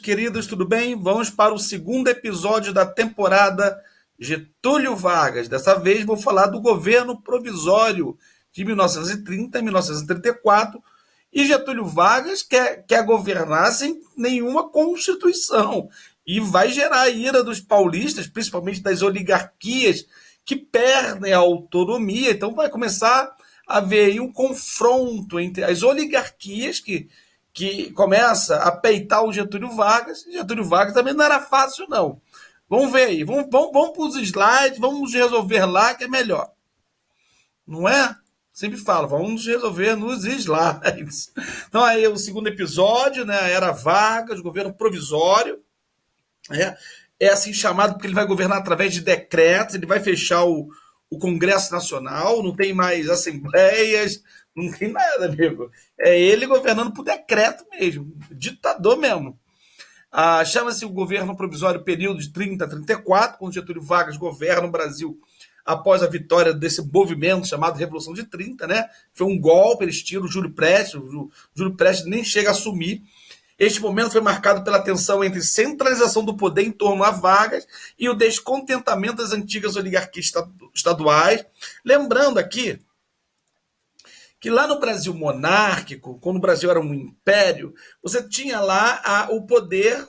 queridos, tudo bem? Vamos para o segundo episódio da temporada Getúlio Vargas. Dessa vez vou falar do governo provisório de 1930 e 1934. E Getúlio Vargas quer governar sem nenhuma constituição. E vai gerar a ira dos paulistas, principalmente das oligarquias, que perdem a autonomia. Então vai começar a haver aí um confronto entre as oligarquias que começa a peitar o Getúlio Vargas. Getúlio Vargas também não era fácil, não. Vamos ver aí, vamos para os slides, vamos resolver lá que é melhor. Não é? Sempre falo, vamos resolver nos slides. Então aí o segundo episódio, né, era Vargas, governo provisório. É assim chamado porque ele vai governar através de decretos, ele vai fechar o Congresso Nacional, não tem mais assembleias, não tem nada, amigo. É ele governando por decreto mesmo, ditador mesmo. Chama-se o governo provisório período de 30 a 34, quando Getúlio Vargas governa o Brasil após a vitória desse movimento chamado Revolução de 30, né? Foi um golpe, eles tiram o Júlio Prestes, o Júlio Prestes nem chega a assumir. Este momento foi marcado pela tensão entre centralização do poder em torno a Vargas e o descontentamento das antigas oligarquias estaduais. Lembrando aqui que lá no Brasil monárquico, quando o Brasil era um império, você tinha lá o poder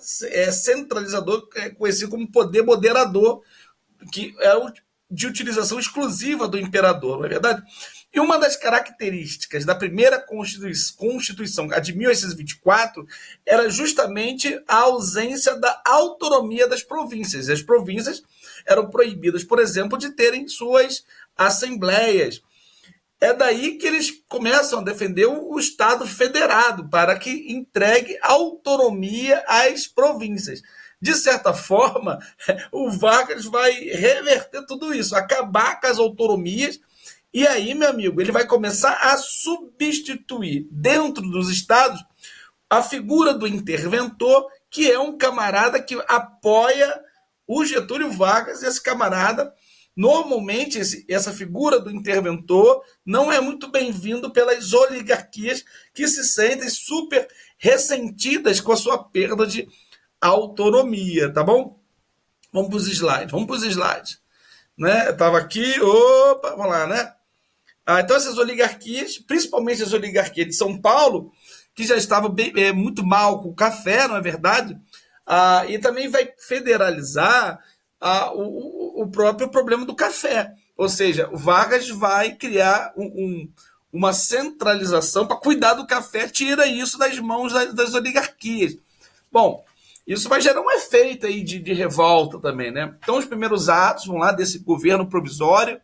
centralizador, conhecido como poder moderador, que é de utilização exclusiva do imperador, não é verdade? E uma das características da primeira Constituição, a de 1824, era justamente a ausência da autonomia das províncias. As províncias eram proibidas, por exemplo, de terem suas assembleias. É daí que eles começam a defender o Estado federado, para que entregue autonomia às províncias. De certa forma, o Vargas vai reverter tudo isso, acabar com as autonomias, e aí, meu amigo, ele vai começar a substituir dentro dos estados a figura do interventor, que é um camarada que apoia o Getúlio Vargas. Esse camarada, normalmente, essa figura do interventor não é muito bem-vindo pelas oligarquias que se sentem super ressentidas com a sua perda de autonomia, tá bom? Vamos para os slides. Né? Eu estava aqui, opa, vamos lá, né? Então essas oligarquias, principalmente as oligarquias de São Paulo, que já estavam muito mal com o café, não é verdade? E também vai federalizar o próprio problema do café. Ou seja, o Vargas vai criar uma centralização para cuidar do café, tira isso das mãos das oligarquias. Bom, isso vai gerar um efeito aí de revolta também, né? Então, os primeiros atos, vamos lá, desse governo provisório,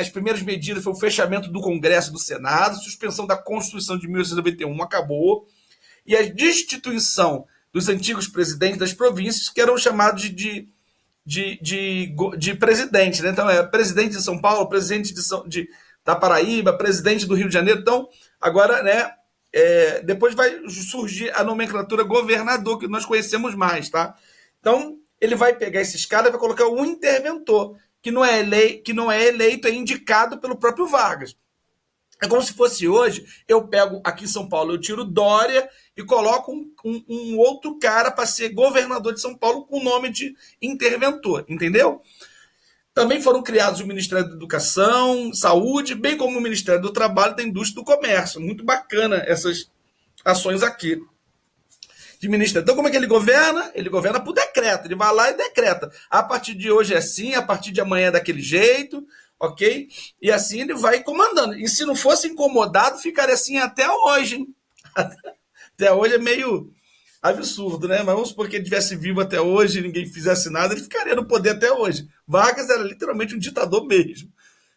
as primeiras medidas foi o fechamento do Congresso e do Senado, suspensão da Constituição de 1891 acabou, e a destituição dos antigos presidentes das províncias, que eram chamados de presidente, né? Então, presidente de São Paulo, presidente da Paraíba, presidente do Rio de Janeiro. Então, agora, né, depois vai surgir a nomenclatura governador, que nós conhecemos mais, tá? Então, ele vai pegar esses caras e vai colocar um interventor, que não é eleito, é indicado pelo próprio Vargas. É como se fosse hoje, eu pego aqui em São Paulo, eu tiro Dória e coloco um outro cara para ser governador de São Paulo com o nome de interventor, entendeu? Também foram criados o Ministério da Educação, Saúde, bem como o Ministério do Trabalho, da Indústria e do Comércio. Muito bacana essas ações aqui. Então, como é que ele governa? Ele governa por decreto. Ele vai lá e decreta. A partir de hoje é assim, a partir de amanhã é daquele jeito, ok? E assim ele vai comandando. E se não fosse incomodado, ficaria assim até hoje, hein? Até hoje é meio absurdo, né? Mas vamos supor que ele estivesse vivo até hoje e ninguém fizesse nada, ele ficaria no poder até hoje. Vargas era literalmente um ditador mesmo.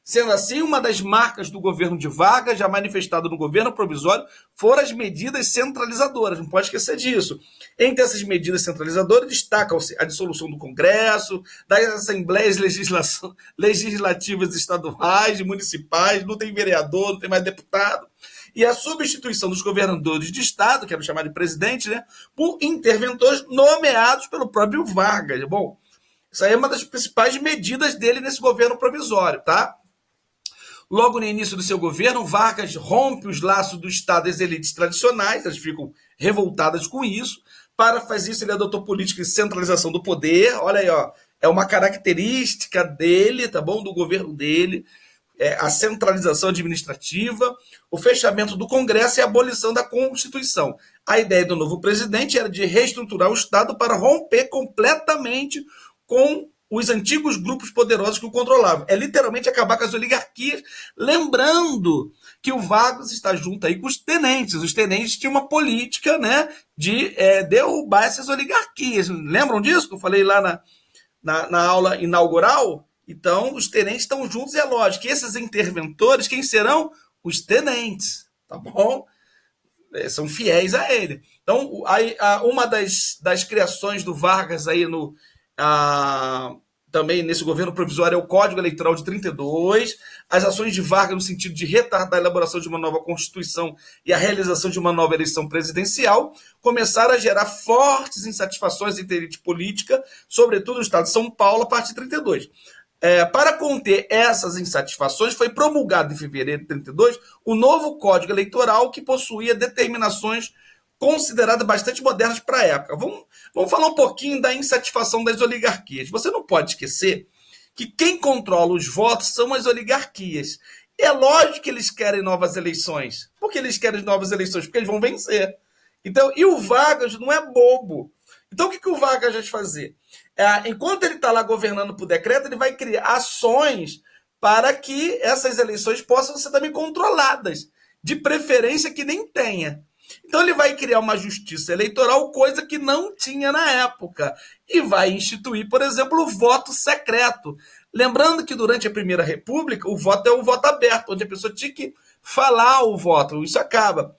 Sendo assim, uma das marcas do governo de Vargas, já manifestada no governo provisório, foram as medidas centralizadoras. Não pode esquecer disso. Entre essas medidas centralizadoras, destacam-se a dissolução do Congresso, das assembleias legislativas estaduais e municipais, não tem vereador, não tem mais deputado, e a substituição dos governadores de estado, que eram chamados de presidente, né, por interventores nomeados pelo próprio Vargas. Bom, isso aí é uma das principais medidas dele nesse governo provisório, tá? Logo no início do seu governo, Vargas rompe os laços do Estado e das elites tradicionais, elas ficam revoltadas com isso, Para fazer isso, ele adotou política de centralização do poder. Olha aí, ó, é uma característica dele, tá bom? Do governo dele, a centralização administrativa, o fechamento do Congresso e a abolição da Constituição. A ideia do novo presidente era de reestruturar o Estado para romper completamente com os antigos grupos poderosos que o controlavam. É literalmente acabar com as oligarquias, lembrando que o Vargas está junto aí com os tenentes. Os tenentes tinham uma política, né, de derrubar essas oligarquias. Lembram disso que eu falei lá na aula inaugural? Então, os tenentes estão juntos, e é lógico que esses interventores, quem serão? Os tenentes, tá bom? São fiéis a ele. Então, uma das criações do Vargas aí também nesse governo provisório é o Código Eleitoral de 32, as ações de Vargas no sentido de retardar a elaboração de uma nova Constituição e a realização de uma nova eleição presidencial, começaram a gerar fortes insatisfações entre a elite política, sobretudo no estado de São Paulo, a partir de 32. Para conter essas insatisfações, foi promulgado em fevereiro de 32 o novo Código Eleitoral, que possuía determinações consideradas bastante modernas para a época. Vamos falar um pouquinho da insatisfação das oligarquias. Você não pode esquecer que quem controla os votos são as oligarquias. É lógico que eles querem novas eleições. Por que eles querem novas eleições? Porque eles vão vencer. Então, e o Vargas não é bobo. Então, o que o Vargas vai fazer? Enquanto ele está lá governando por decreto, ele vai criar ações para que essas eleições possam ser também controladas, de preferência que nem tenha. Então ele vai criar uma justiça eleitoral, coisa que não tinha na época, e vai instituir, por exemplo, o voto secreto. Lembrando que durante a Primeira República, o voto é o voto aberto, onde a pessoa tinha que falar o voto, isso acaba.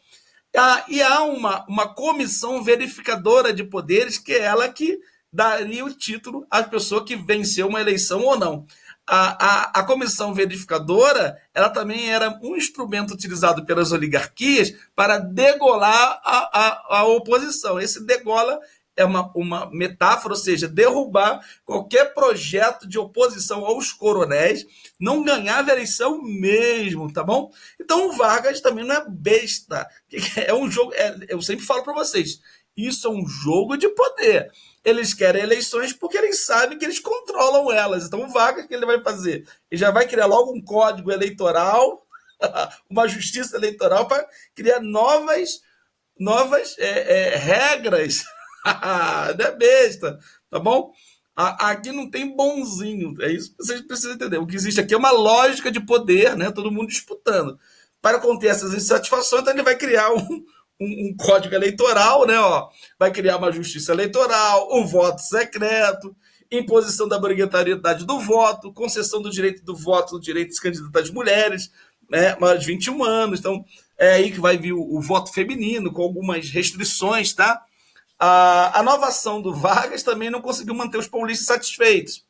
E há uma comissão verificadora de poderes, que é ela que daria o título à pessoa que venceu uma eleição ou não. A comissão verificadora, ela também era um instrumento utilizado pelas oligarquias para degolar a oposição. Esse degola é uma metáfora, ou seja, derrubar qualquer projeto de oposição aos coronéis, não ganhava a eleição mesmo, tá bom? Então o Vargas também não é besta. É um jogo, eu sempre falo para vocês, isso é um jogo de poder. Eles querem eleições porque eles sabem que eles controlam elas. Então o Vargas, o que ele vai fazer? Ele já vai criar logo um código eleitoral, uma justiça eleitoral para criar novas regras. Não é besta, tá bom? Aqui não tem bonzinho, é isso que vocês precisam entender. O que existe aqui é uma lógica de poder, né? Todo mundo disputando. Para conter essas insatisfações, então ele vai criar um código eleitoral, né? Ó, vai criar uma justiça eleitoral, um voto secreto, imposição da obrigatoriedade do voto, concessão do direito do voto, do direito de se candidatar das mulheres, né? Mais de 21 anos. Então, é aí que vai vir o voto feminino, com algumas restrições, tá? A nova ação do Vargas também não conseguiu manter os paulistas satisfeitos.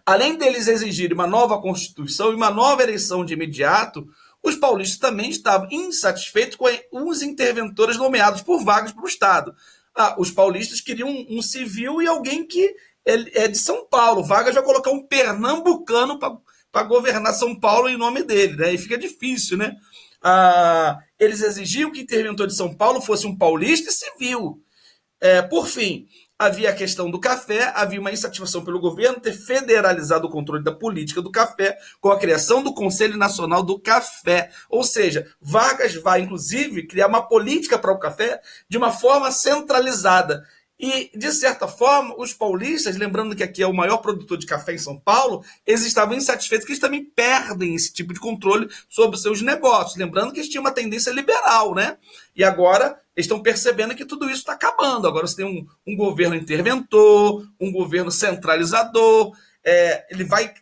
Além deles exigirem uma nova Constituição e uma nova eleição de imediato, os paulistas também estavam insatisfeitos com os interventores nomeados por Vargas para o Estado. Os paulistas queriam um civil e alguém que é de São Paulo. Vargas vai colocar um pernambucano para governar São Paulo em nome dele, né? E fica difícil, né? Eles exigiam que o interventor de São Paulo fosse um paulista e civil. Por fim, havia a questão do café, havia uma insatisfação pelo governo ter federalizado o controle da política do café com a criação do Conselho Nacional do Café. Ou seja, Vargas vai, inclusive, criar uma política para o café de uma forma centralizada. E, de certa forma, os paulistas, lembrando que aqui é o maior produtor de café em São Paulo, eles estavam insatisfeitos que eles também perdem esse tipo de controle sobre os seus negócios. Lembrando que eles tinham uma tendência liberal, né? E agora eles estão percebendo que tudo isso está acabando. Agora você tem um governo interventor, um governo centralizador, ele vai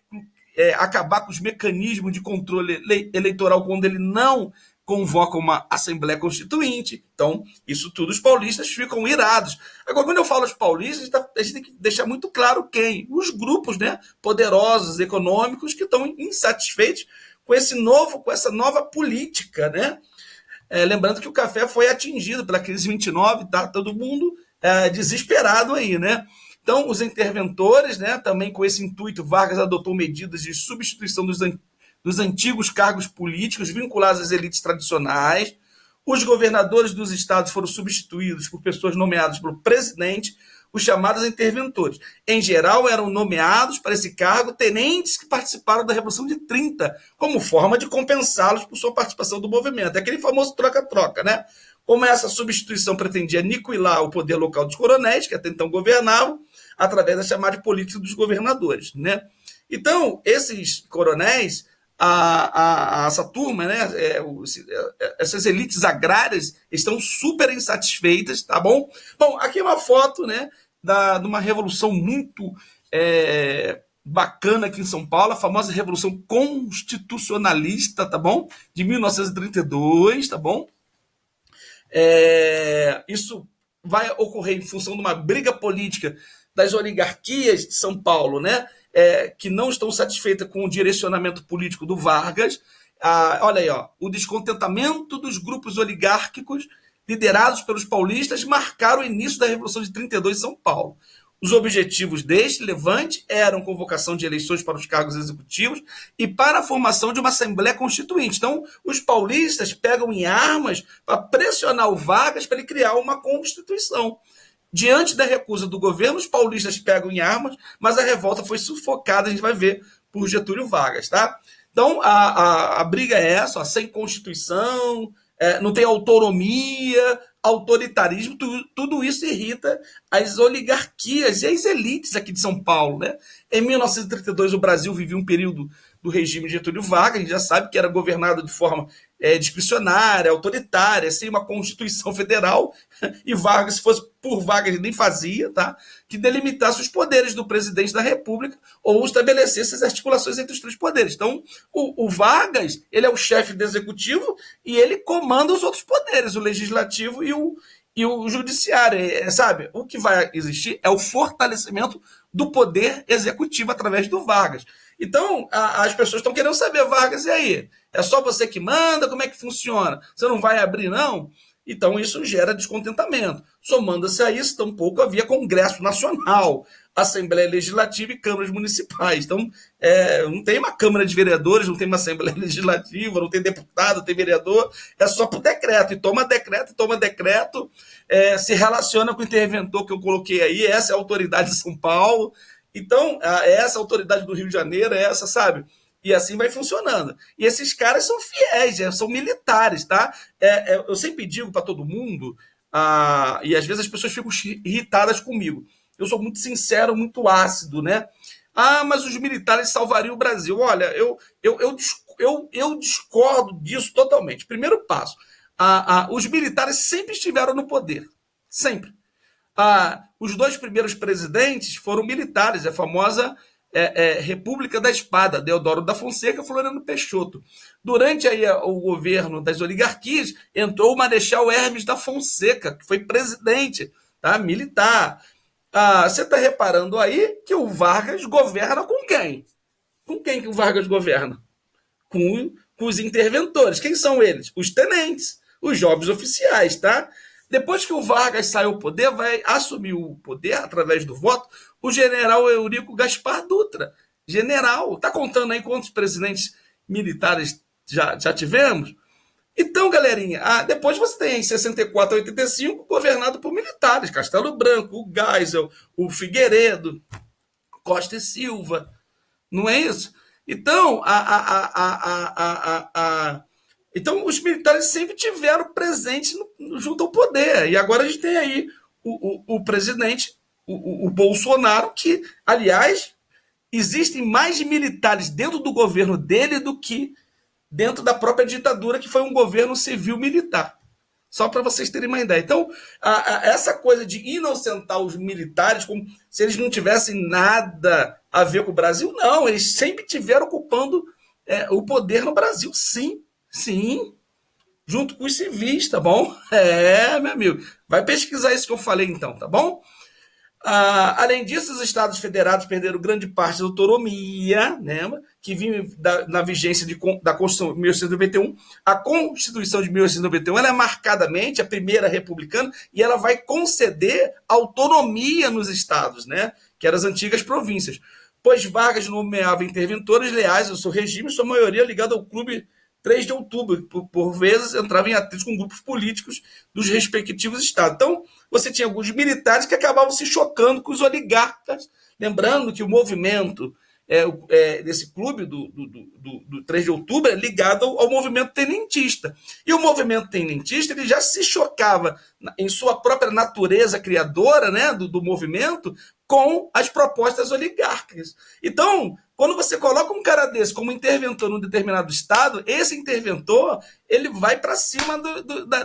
acabar com os mecanismos de controle eleitoral quando ele não convoca uma Assembleia Constituinte. Então, isso tudo os paulistas ficam irados. Agora, quando eu falo os paulistas, a gente tem que deixar muito claro quem? Os grupos, né, poderosos, econômicos, que estão insatisfeitos com essa nova política, né? Lembrando que o café foi atingido pela crise 29, tá todo mundo desesperado aí, né? Então, os interventores, né, também com esse intuito, Vargas adotou medidas de substituição dos antigos cargos políticos vinculados às elites tradicionais. Os governadores dos estados foram substituídos por pessoas nomeadas pelo presidente, os chamados interventores. Em geral, eram nomeados para esse cargo tenentes que participaram da Revolução de 30, como forma de compensá-los por sua participação do movimento. É aquele famoso troca-troca, né? Como essa substituição pretendia aniquilar o poder local dos coronéis, que até então governavam, através da chamada política dos governadores, né? Então, esses coronéis, essa turma, né, essas elites agrárias estão super insatisfeitas, tá bom? Bom, aqui é uma foto, né, de uma revolução muito bacana aqui em São Paulo, a famosa Revolução Constitucionalista, tá bom? De 1932, tá bom? Isso vai ocorrer em função de uma briga política das oligarquias de São Paulo, né? Que não estão satisfeitas com o direcionamento político do Vargas. Olha aí, ó, o descontentamento dos grupos oligárquicos liderados pelos paulistas marcaram o início da Revolução de 32 em São Paulo. Os objetivos deste levante eram convocação de eleições para os cargos executivos e para a formação de uma Assembleia Constituinte. Então, os paulistas pegam em armas para pressionar o Vargas para ele criar uma Constituição. Diante da recusa do governo, os paulistas pegam em armas, mas a revolta foi sufocada, a gente vai ver, por Getúlio Vargas, tá? Então, a briga é essa, ó, sem Constituição, não tem autonomia, autoritarismo, tudo isso irrita as oligarquias e as elites aqui de São Paulo, né? Em 1932, o Brasil vivia um período do regime de Getúlio Vargas, a gente já sabe que era governado de forma discricionária, autoritária, sem uma Constituição Federal, e Vargas, se fosse por Vargas, nem fazia, tá? Que delimitasse os poderes do presidente da República ou estabelecesse as articulações entre os três poderes. Então, o Vargas, ele é o chefe do executivo e ele comanda os outros poderes, o legislativo e o judiciário, sabe? O que vai existir é o fortalecimento do poder executivo através do Vargas. Então, as pessoas estão querendo saber, Vargas, e aí? É só você que manda? Como é que funciona? Você não vai abrir, não? Então, isso gera descontentamento. Somando-se a isso, tampouco havia Congresso Nacional, Assembleia Legislativa e câmaras municipais. Então, não tem uma Câmara de Vereadores, não tem uma Assembleia Legislativa, não tem deputado, não tem vereador, é só por decreto. E toma decreto, se relaciona com o interventor que eu coloquei aí, essa é a autoridade de São Paulo. Então, essa autoridade do Rio de Janeiro, essa, sabe? E assim vai funcionando. E esses caras são fiéis, são militares, tá? Eu sempre digo para todo mundo, e às vezes as pessoas ficam irritadas comigo. Eu sou muito sincero, muito ácido, né? Mas os militares salvariam o Brasil. Olha, eu discordo disso totalmente. Primeiro passo, os militares sempre estiveram no poder. Sempre. Os dois primeiros presidentes foram militares, a famosa República da Espada, Deodoro da Fonseca e Floriano Peixoto. Durante aí o governo das oligarquias, entrou o Marechal Hermes da Fonseca, que foi presidente, tá? Militar. Você está reparando aí que o Vargas governa com quem? Com quem que o Vargas governa? Com os interventores. Quem são eles? Os tenentes, os jovens oficiais, tá? Depois que o Vargas sai ao poder, vai assumir o poder através do voto o general Eurico Gaspar Dutra. General, tá contando aí quantos presidentes militares já tivemos? Então, galerinha, depois você tem em 64 a 85 governado por militares, Castelo Branco, o Geisel, o Figueiredo, Costa e Silva, não é isso? Então, então os militares sempre tiveram presente junto ao poder. E agora a gente tem aí o presidente, o Bolsonaro, que, aliás, existem mais militares dentro do governo dele do que dentro da própria ditadura, que foi um governo civil-militar. Só para vocês terem uma ideia. Então, essa coisa de inocentar os militares como se eles não tivessem nada a ver com o Brasil, não. Eles sempre tiveram ocupando o poder no Brasil, sim. Sim. Junto com os civis, tá bom? Meu amigo. Vai pesquisar isso que eu falei, então, tá bom? Além disso, os Estados Federados perderam grande parte da autonomia, né, que vinha na vigência da Constituição de 1891. A Constituição de 1891 ela é marcadamente a primeira republicana e ela vai conceder autonomia nos estados, né, que eram as antigas províncias. Pois Vargas nomeava interventores leais ao seu regime, sua maioria ligada ao clube 3 de outubro, por vezes entrava em atrito com grupos políticos dos respectivos estados. Então, você tinha alguns militares que acabavam se chocando com os oligarcas, lembrando que o movimento desse clube do 3 de outubro é ligado ao movimento tenentista. E o movimento tenentista ele já se chocava em sua própria natureza criadora, né, do movimento, com as propostas oligárquicas. Então, quando você coloca um cara desse como interventor num determinado estado, esse interventor ele vai para cima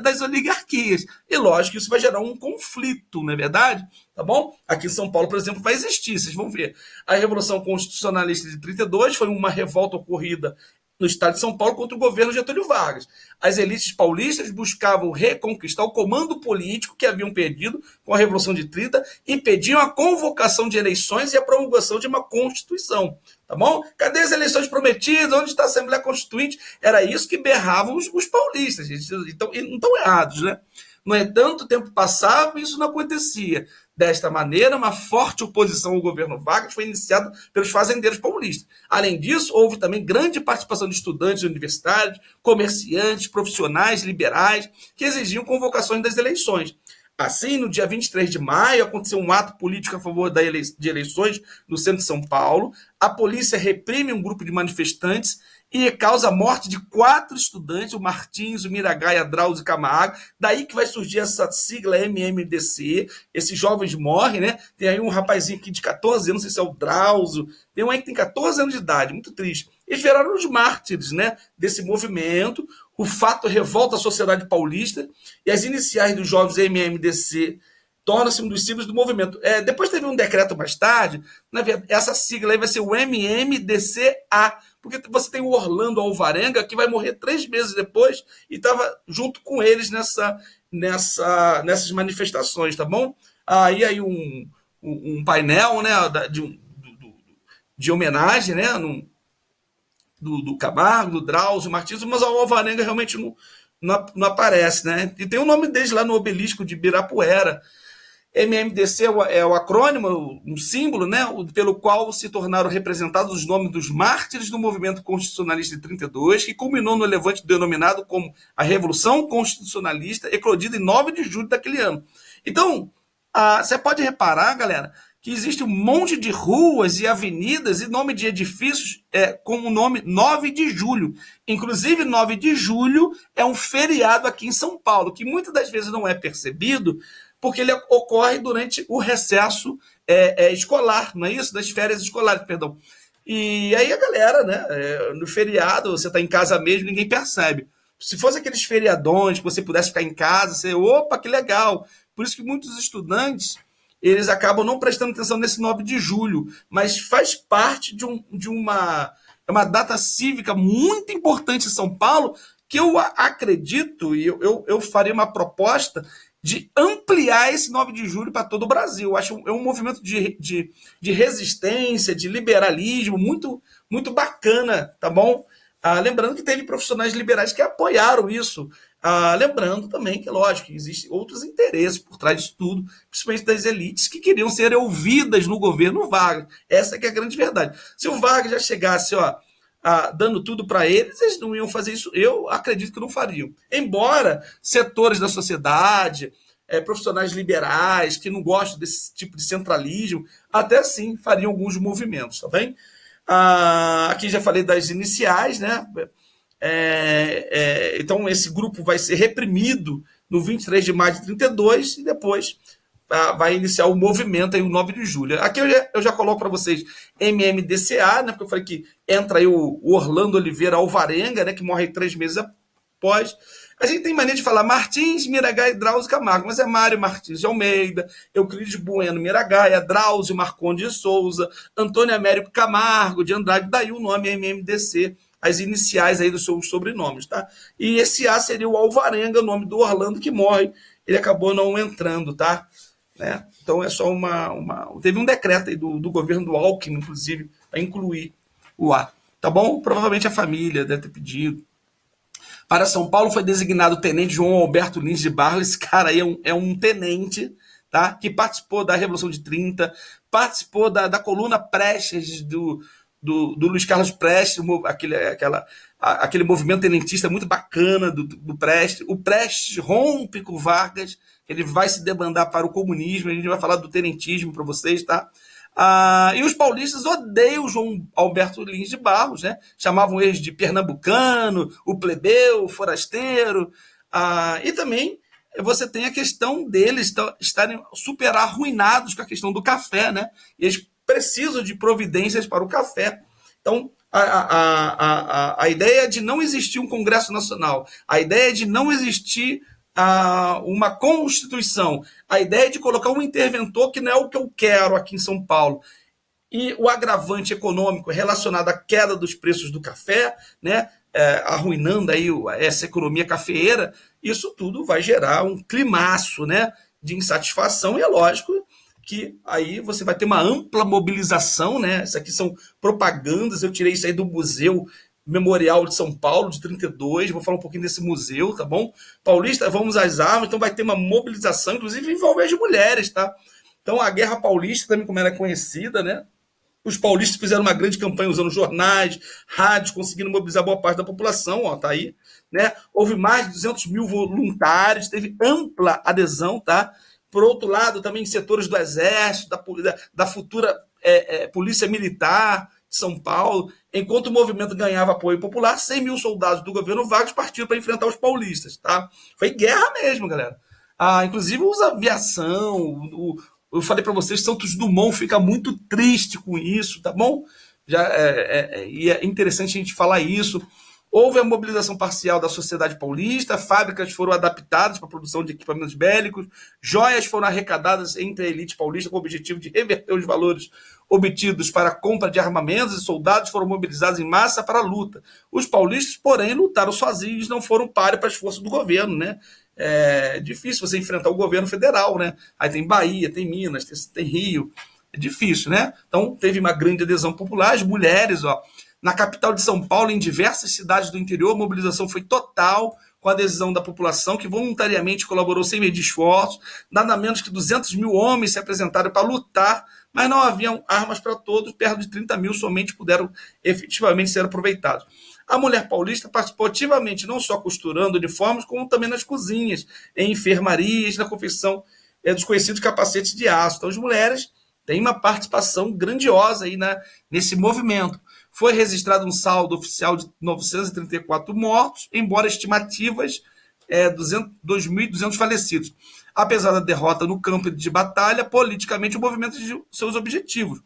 das oligarquias. E lógico que isso vai gerar um conflito, não é verdade? Tá bom? Aqui em São Paulo, por exemplo, vai existir, vocês vão ver. A Revolução Constitucionalista de 32 foi uma revolta ocorrida no estado de São Paulo contra o governo Getúlio Vargas. As elites paulistas buscavam reconquistar o comando político que haviam perdido com a Revolução de 30 e pediam a convocação de eleições e a promulgação de uma Constituição. Tá bom? Cadê as eleições prometidas? Onde está a Assembleia Constituinte? Era isso que berravam os paulistas. Então, não estão errados, né? No entanto, o tempo passava e isso não acontecia. Desta maneira, uma forte oposição ao governo Vargas foi iniciada pelos fazendeiros paulistas. Além disso, houve também grande participação de estudantes universitários, comerciantes, profissionais, liberais, que exigiam convocações das eleições. Assim, no dia 23 de maio, aconteceu um ato político a favor de eleições no centro de São Paulo. A polícia reprime um grupo de manifestantes e causa a morte de 4 estudantes, o Martins, o Miragaia, Drauzio e Camargo. Daí que vai surgir essa sigla MMDC. Esses jovens morrem, né? Tem aí um rapazinho aqui de 14 anos, não sei se é o Drauzio. Tem um aí que tem 14 anos de idade, muito triste. Eles viraram os mártires, né, desse movimento. O fato revolta a sociedade paulista e as iniciais dos jovens MMDC torna-se um dos símbolos do movimento. Depois teve um decreto mais tarde, na verdade, essa sigla aí vai ser o MMDCA, porque você tem o Orlando Alvarenga, que vai morrer 3 meses depois, e estava junto com eles nessas manifestações, tá bom? Aí um painel, né, de homenagem, né, do Camargo, do Drauzio, Martins, mas o Alvarenga realmente não aparece, né? E tem o nome deles lá no obelisco de Ibirapuera. MMDC é o acrônimo, um símbolo, né, pelo qual se tornaram representados os nomes dos mártires do movimento constitucionalista de 32, que culminou no levante denominado como a Revolução Constitucionalista, eclodida em 9 de julho daquele ano. Então, você pode reparar, galera, que existe um monte de ruas e avenidas e nome de edifícios com o nome 9 de julho. Inclusive, 9 de julho é um feriado aqui em São Paulo, que muitas das vezes não é percebido, porque ele ocorre durante o recesso escolar, não é isso? Das férias escolares, perdão. E aí a galera, né, no feriado, você está em casa mesmo, ninguém percebe. Se fosse aqueles feriadões que você pudesse ficar em casa, você, opa, que legal. Por isso que muitos estudantes, eles acabam não prestando atenção nesse 9 de julho, mas faz parte de uma data cívica muito importante em São Paulo, que eu acredito, e eu faria uma proposta de ampliar esse 9 de julho para todo o Brasil. Eu acho um movimento de resistência, de liberalismo, muito, muito bacana, tá bom? Lembrando que teve profissionais liberais que apoiaram isso. Lembrando também que, lógico, existem outros interesses por trás disso tudo, principalmente das elites que queriam ser ouvidas no governo Vargas. Essa que é a grande verdade. Se o Vargas já chegasse, dando tudo para eles, eles não iam fazer isso. Eu acredito que não fariam. Embora setores da sociedade, profissionais liberais, que não gostam desse tipo de centralismo, até sim fariam alguns movimentos, tá bem? Aqui já falei das iniciais, né? Então, esse grupo vai ser reprimido no 23 de maio de 32 e depois vai iniciar o movimento aí, o 9 de julho. Aqui eu já coloco para vocês MMDCA, né, porque eu falei que entra aí o Orlando Oliveira Alvarenga, né, que morre 3 meses após. A gente tem mania de falar Martins, Miragaia e Drauzio Camargo, mas é Mário Martins de Almeida, Euclides Bueno Miragaia, Drauzio Marcondes de Souza, Antônio Américo Camargo de Andrade, daí o nome MMDC, as iniciais aí dos seus sobrenomes, tá? E esse A seria o Alvarenga, o nome do Orlando que morre, ele acabou não entrando, tá? Né? Então é só teve um decreto aí do governo do Alckmin, inclusive, para incluir o A. Tá bom? Provavelmente a família deve ter pedido. Para São Paulo foi designado o tenente João Alberto Lins de Barros. Esse cara aí é um tenente, tá? Que participou da Revolução de 30, participou da coluna Prestes do Luiz Carlos Prestes, aquele movimento tenentista muito bacana do Prestes. O Prestes rompe com o Vargas, ele vai se debandar para o comunismo, a gente vai falar do tenentismo para vocês, tá? E os paulistas odeiam o João Alberto Lins de Barros, né? Chamavam eles de pernambucano, o plebeu, o forasteiro. E também você tem a questão deles estarem super arruinados com a questão do café, né? E eles precisam de providências para o café. Então, a ideia de não existir um Congresso Nacional, a ideia de não existir uma Constituição, a ideia de colocar um interventor que não é o que eu quero aqui em São Paulo, e o agravante econômico relacionado à queda dos preços do café, né, arruinando aí essa economia cafeeira, isso tudo vai gerar um climaço, né, de insatisfação, e é lógico que aí você vai ter uma ampla mobilização, né? Isso aqui são propagandas, eu tirei isso aí do Museu Memorial de São Paulo, de 32, vou falar um pouquinho desse museu, tá bom? Paulista, vamos às armas, então vai ter uma mobilização, inclusive envolve as mulheres, tá? Então a Guerra Paulista, também como era conhecida, né? Os paulistas fizeram uma grande campanha usando jornais, rádios, conseguindo mobilizar boa parte da população, ó, tá aí, né? Houve mais de 200 mil voluntários, teve ampla adesão, tá? Por outro lado, também setores do Exército, da futura Polícia Militar de São Paulo, enquanto o movimento ganhava apoio popular, 100 mil soldados do governo Vargas partiram para enfrentar os paulistas, tá? Foi guerra mesmo, galera. Inclusive usa aviação, eu falei para vocês, Santos Dumont fica muito triste com isso, tá bom? E é interessante a gente falar isso. Houve a mobilização parcial da sociedade paulista, fábricas foram adaptadas para a produção de equipamentos bélicos, joias foram arrecadadas entre a elite paulista com o objetivo de reverter os valores obtidos para a compra de armamentos, e soldados foram mobilizados em massa para a luta. Os paulistas, porém, lutaram sozinhos, não foram páreo para as forças do governo, né? É difícil você enfrentar o governo federal, né? Aí tem Bahia, tem Minas, tem Rio, é difícil, né? Então teve uma grande adesão popular, as mulheres, ó, na capital de São Paulo, em diversas cidades do interior, a mobilização foi total, com a adesão da população, que voluntariamente colaborou sem medir esforços. Nada menos que 200 mil homens se apresentaram para lutar, mas não haviam armas para todos, perto de 30 mil somente puderam efetivamente ser aproveitados. A mulher paulista participou ativamente, não só costurando uniformes, como também nas cozinhas, em enfermarias, na confecção dos conhecidos capacetes de aço. Então, as mulheres têm uma participação grandiosa aí nesse movimento. Foi registrado um saldo oficial de 934 mortos, embora estimativas 2.200 falecidos. Apesar da derrota no campo de batalha, politicamente o movimento atingiu seus objetivos.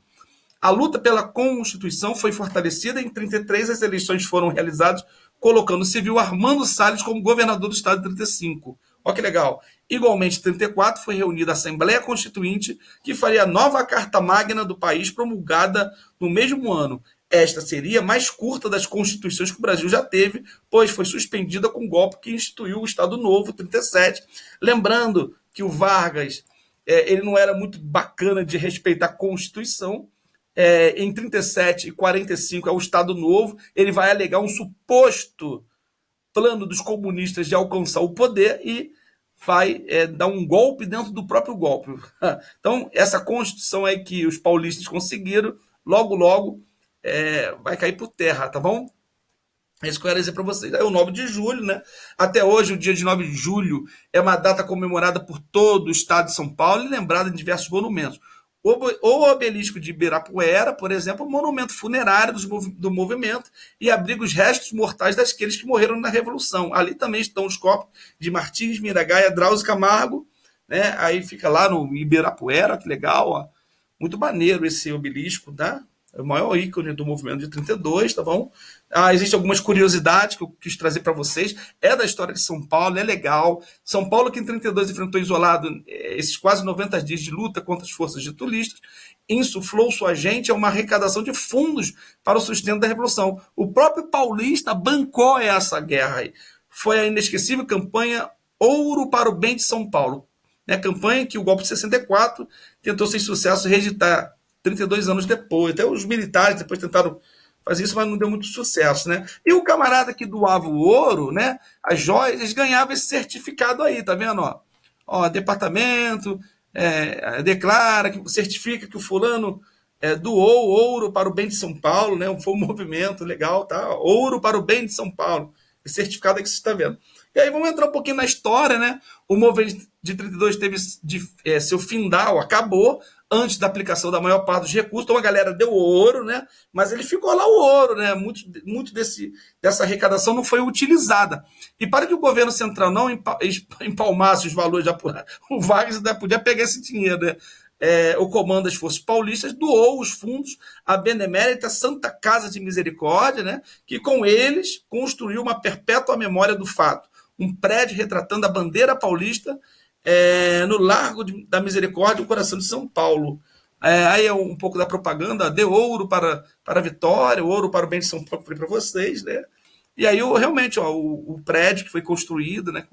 A luta pela Constituição foi fortalecida. Em 33, as eleições foram realizadas, colocando o civil Armando Salles como governador do estado de 35. Olha que legal. Igualmente, em 34, foi reunida a Assembleia Constituinte, que faria a nova Carta Magna do país, promulgada no mesmo ano. Esta seria a mais curta das constituições que o Brasil já teve, pois foi suspendida com o golpe que instituiu o Estado Novo, 37. Lembrando que o Vargas ele não era muito bacana de respeitar a Constituição. Em 37 e 45 é o Estado Novo, ele vai alegar um suposto plano dos comunistas de alcançar o poder e vai dar um golpe dentro do próprio golpe. Então, essa Constituição aí que os paulistas conseguiram, logo vai cair por terra, tá bom? É isso que eu quero dizer para vocês. É o 9 de julho, né? Até hoje, o dia de 9 de julho é uma data comemorada por todo o estado de São Paulo e lembrada em diversos monumentos. O obelisco de Ibirapuera, por exemplo, um monumento funerário do movimento e abriga os restos mortais daqueles que morreram na Revolução. Ali também estão os corpos de Martins, Miragaia, Drauzio Camargo, né? Aí fica lá no Ibirapuera, que legal, ó. Muito maneiro esse obelisco, tá? É o maior ícone do movimento de 32, tá bom? Existem algumas curiosidades que eu quis trazer para vocês. É da história de São Paulo, é legal. São Paulo, que em 32 enfrentou isolado esses quase 90 dias de luta contra as forças getulistas, insuflou sua gente a uma arrecadação de fundos para o sustento da Revolução. O próprio paulista bancou essa guerra aí. Foi a inesquecível campanha Ouro para o Bem de São Paulo. Né? Campanha que o golpe de 64 tentou sem sucesso reeditar 32 anos depois. Até os militares depois tentaram fazer isso, mas não deu muito sucesso, né? E o camarada que doava o ouro, né? As joias, eles ganhavam esse certificado aí, tá vendo? Departamento declara, que certifica que o fulano doou ouro para o bem de São Paulo, né? Foi um movimento legal, tá? Ouro para o bem de São Paulo. Esse certificado aqui que você está vendo. E aí vamos entrar um pouquinho na história, né? O movimento de 32 teve seu findal, acabou, antes da aplicação da maior parte dos recursos. Então a galera deu ouro, né? Mas ele ficou lá o ouro, né? Muito dessa arrecadação não foi utilizada. E para que o governo central não empalmasse os valores apurados, o Vargas ainda podia pegar esse dinheiro, né? O Comando das Forças Paulistas doou os fundos à Benemérita Santa Casa de Misericórdia, né, que com eles construiu uma perpétua memória do fato, um prédio retratando a bandeira paulista no Largo da Misericórdia, no coração de São Paulo. Aí é um pouco da propaganda, deu ouro para a vitória, ouro para o bem de São Paulo, que eu falei para vocês, né? E aí realmente o prédio que foi construído, né,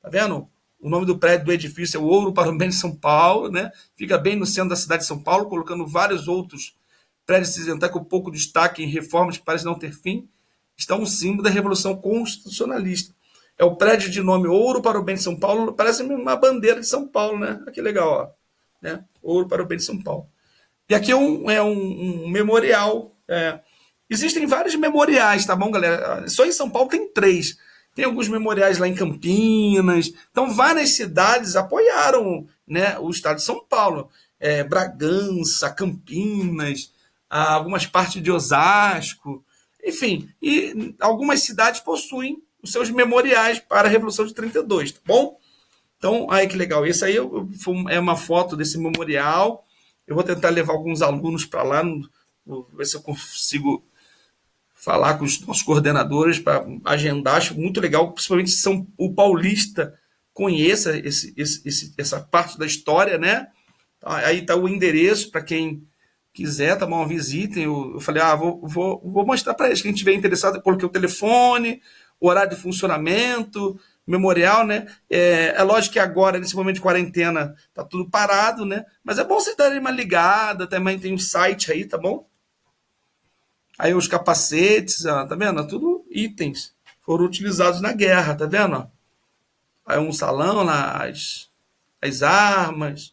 tá vendo? O nome do prédio do edifício é o Ouro para o Bem de São Paulo, né? Fica bem no centro da cidade de São Paulo, colocando vários outros prédios cinzentais com pouco destaque em reformas que parecem não ter fim. Está um símbolo da Revolução Constitucionalista. É o prédio de nome Ouro para o Bem de São Paulo, parece uma bandeira de São Paulo, né? Que legal, ó. Né? Ouro para o Bem de São Paulo. E aqui é um memorial. Existem vários memoriais, tá bom, galera? Só em São Paulo tem 3. Tem alguns memoriais lá em Campinas. Então, várias cidades apoiaram, né, o estado de São Paulo. Bragança, Campinas, algumas partes de Osasco. Enfim, e algumas cidades possuem os seus memoriais para a Revolução de 32, tá bom? Então, aí que legal. Esse aí é uma foto desse memorial. Eu vou tentar levar alguns alunos para lá, vou ver se eu consigo falar com os nossos coordenadores para agendar. Acho muito legal, principalmente se o paulista conheça essa parte da história, né? Aí está o endereço para quem quiser, tá bom? Visitem. Eu falei, vou mostrar para eles. Quem estiver interessado, eu coloquei o telefone, o horário de funcionamento, memorial, né? É lógico que agora, nesse momento de quarentena, tá tudo parado, né? Mas é bom vocês darem uma ligada, também tem um site aí, tá bom? Aí os capacetes, tá vendo? Tudo itens. Foram utilizados na guerra, tá vendo? Aí um salão lá, as armas,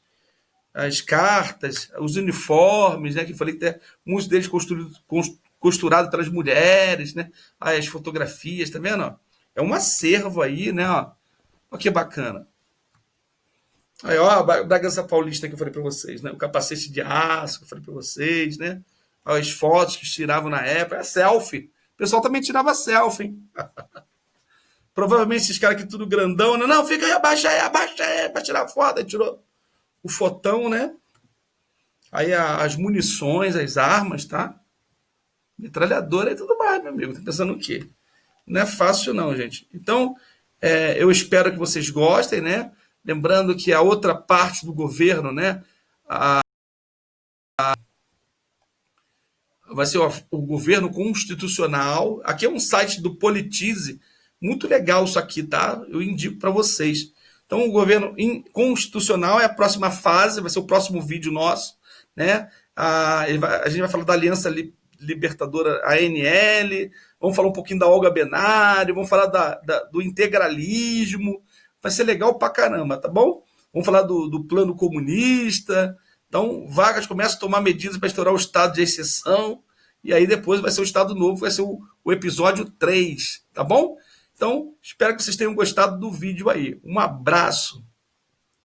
as cartas, os uniformes, né? Que falei que muitos deles costurados pelas mulheres, né? Aí as fotografias, tá vendo? É um acervo aí, né? Olha que bacana. Aí, ó, a Bragança Paulista que eu falei para vocês, né? O capacete de aço que eu falei para vocês, né? As fotos que tiravam na época, a selfie. O pessoal também tirava selfie, hein? Provavelmente esses caras aqui tudo grandão, né? Não, fica aí, abaixa aí, para tirar foto. Aí tirou o fotão, né? Aí as munições, as armas, tá? Metralhadora e tudo mais, meu amigo. Tá pensando o quê? Não é fácil não, gente. Então, eu espero que vocês gostem, né? Lembrando que a outra parte do governo, né? Vai ser o governo constitucional. Aqui é um site do Politize, muito legal isso aqui, tá? Eu indico para vocês. Então, o governo constitucional é a próxima fase, vai ser o próximo vídeo nosso, né? A gente vai falar da Aliança Libertadora ANL, vamos falar um pouquinho da Olga Benário, vamos falar do integralismo, vai ser legal pra caramba, tá bom? Vamos falar do plano comunista. Então, Vargas começa a tomar medidas para estourar o estado de exceção, e aí depois vai ser o estado novo, vai ser o episódio 3, tá bom? Então, espero que vocês tenham gostado do vídeo aí. Um abraço.